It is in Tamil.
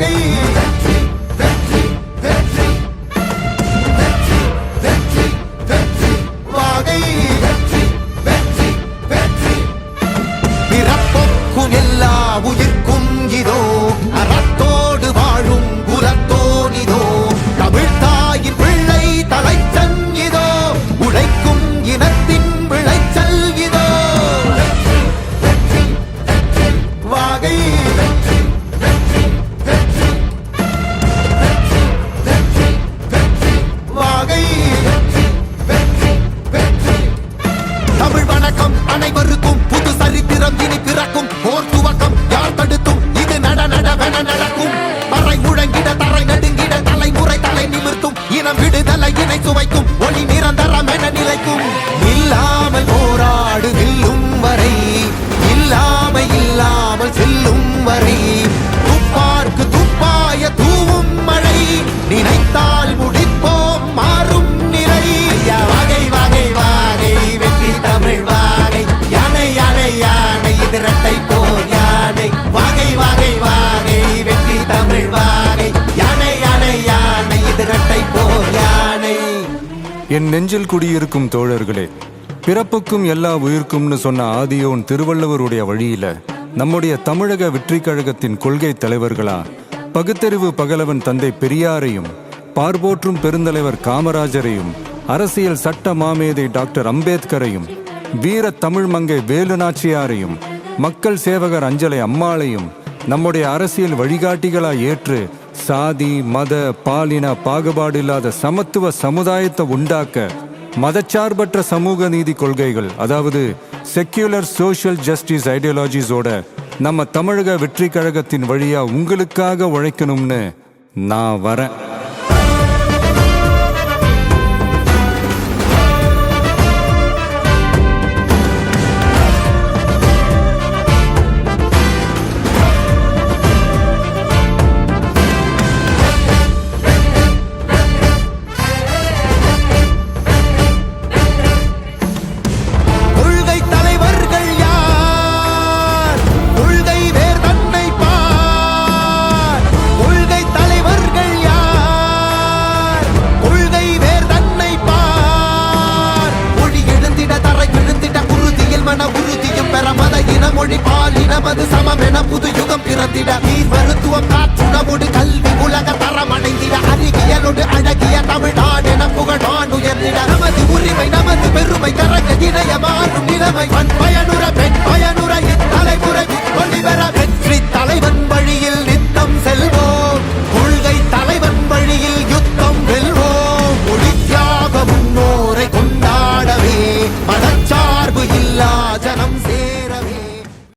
வாகை வாகை பிறப்புக்கும் எல்லா உயிர்க்கும் இதோ அறத்தோடு வாழும் குலத்தோனிதோ தமிழ் தாயின் பிள்ளை தலைச்சன் இதோ உழைக்கும் இனத்தின் விளைச்சல் இதோ வாகை வாகை தமிழ் வணக்கம் அனைவருக்கும் புது சரித்திரம் இனி பிறக்கும் போர் துவக்கம் யார் தடுத்தும் இது நடவென நடக்கும் மறை முழங்கிட தரை நடுங்கிட தலைமுறை தலை நிமிர்த்தும் இனம் விடுதலை இணை சுவைக்கும் ஒளி நிரந்தரம் என நிலைக்கும் இல்லாமல் போராடு வெல்லும் வரை இல்லாமல் செல்லும் வரை துப்பார்க்கு துப்பாய தூவும் மழை நினைத்தால் முடிப்போம் மாறும் நிலை வாகை வாகை வாகை வெற்றி தமிழ் வாகை யானை யானை யானை இது இரட்டை போர் யானை வாகை வாகை வாகை வெற்றி தமிழ் வாகை யானை யானை யானை இது இரட்டை போர் யானை. என் நெஞ்சில் குடியிருக்கும் தோழர்களே, பிறப்புக்கும் எல்லா உயிர்க்கும்னு சொன்ன ஆதியோன் திருவள்ளுவருடைய வழியில நம்முடைய தமிழக வெற்றி கழகத்தின் கொள்கை தலைவர்களா பகுத்தறிவு பகலவன் தந்தை பெரியாரையும் பார்போற்றும் பெருந்தலைவர் காமராஜரையும் அரசியல் சட்ட மாமேதை டாக்டர் அம்பேத்கரையும் வீர தமிழ் மங்கை வேலு நாச்சியாரையும் மக்கள் சேவகர் அஞ்சலை அம்மாளையும் நம்முடைய அரசியல் வழிகாட்டிகளா ஏற்று சாதி மத பாலின பாகுபாடு இல்லாத சமத்துவ சமுதாயத்தை உண்டாக்க மதச்சார்பற்ற சமூக நீதி கொள்கைகள், அதாவது செக்யூலர் சோஷியல் ஜஸ்டிஸ் ஐடியாலஜிஸோட நம்ம தமிழக வெற்றி கழகத்தின் வழியா உங்களுக்காக உழைக்கணும்னு நான் வரேன். மொழி பாலினமது சமமென புது யுகம் பிறந்திட நீர் மருத்துவம் காற்றுணவோடு கல்வி உலக தரம் அடைந்திட அறிவியலோடு அழகிய தமிழ்நாடென புகழான் உயர்ந்திட நமது உரிமை நமது பெருமை கரங்க இணைய மாறும் நிலைமை பயனுற